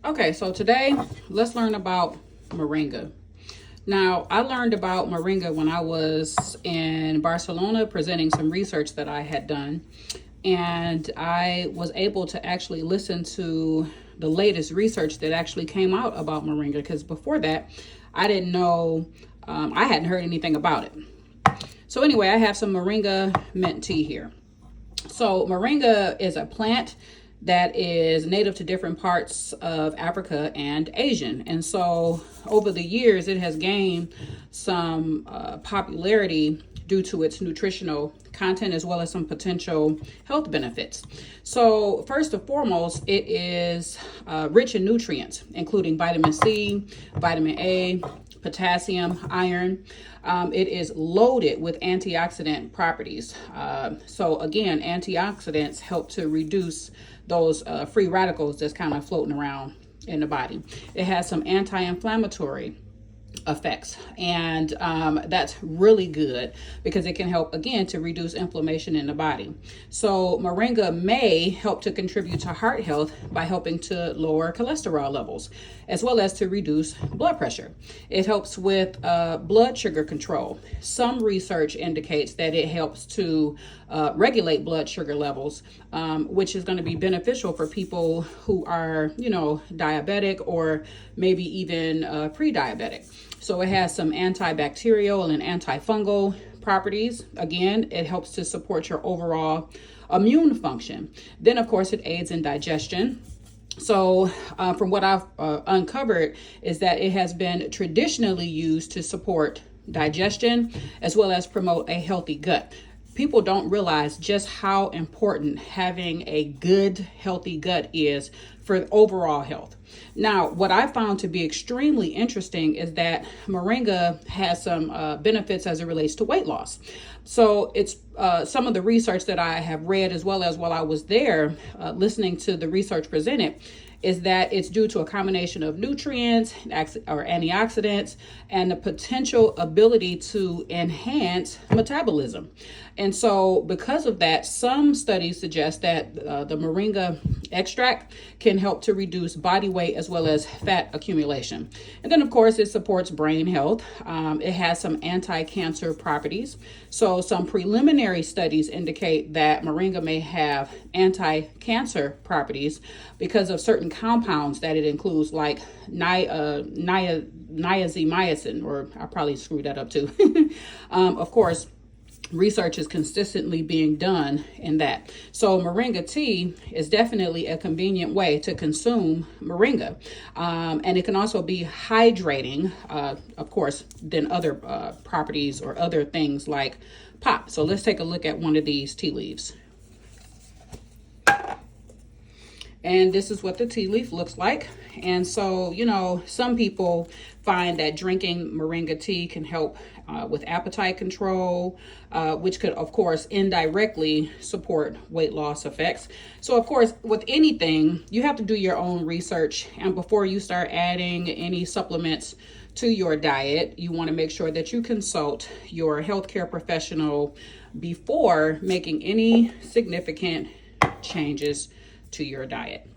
Okay, so today let's learn about Moringa. Now, I learned about Moringa when I was in Barcelona presenting some research that I had done. And I was able to actually listen to the latest research that actually came out about Moringa, because before that, I didn't know, I hadn't heard anything about it. So anyway, I have some Moringa mint tea here. So Moringa is a plant that is native to different parts of Africa and Asian. And so over the years, it has gained some popularity due to its nutritional content as well as some potential health benefits. So first and foremost, it is rich in nutrients, including vitamin C, vitamin A, potassium, iron. It is loaded with antioxidant properties. So again, antioxidants help to reduce those free radicals that's kind of floating around in the body. It has some anti-inflammatory effects, and that's really good because it can help again to reduce inflammation in the body. So Moringa may help to contribute to heart health by helping to lower cholesterol levels as well as to reduce blood pressure. It helps with blood sugar control. Some research indicates that it helps to regulate blood sugar levels, which is going to be beneficial for people who are, diabetic or maybe even pre-diabetic. So it has some antibacterial and antifungal properties. Again, it helps to support your overall immune function. Then, of course, it aids in digestion. So from what I've uncovered is that it has been traditionally used to support digestion as well as promote a healthy gut. People don't realize just how important having a good, healthy gut is for overall health. Now, what I found to be extremely interesting is that Moringa has some benefits as it relates to weight loss. So it's some of the research that I have read as well as while I was there listening to the research presented is that it's due to a combination of nutrients or antioxidants and the potential ability to enhance metabolism. And so because of that, some studies suggest that the Moringa extract can help to reduce body weight as well as fat accumulation. And then, of course, it supports brain health. It has some anti-cancer properties. So some preliminary studies indicate that Moringa may have anti-cancer properties because of certain compounds that it includes, like niazimycin, or I probably screwed that up too. Of course, research is consistently being done in that. So Moringa tea is definitely a convenient way to consume Moringa. And it can also be hydrating, of course, than other properties or other things like pop. So let's take a look at one of these tea leaves. And this is what the tea leaf looks like. And so, some people find that drinking Moringa tea can help with appetite control, which could, of course, indirectly support weight loss effects. So, of course, with anything, you have to do your own research. And before you start adding any supplements to your diet, you want to make sure that you consult your healthcare professional before making any significant changes to your diet.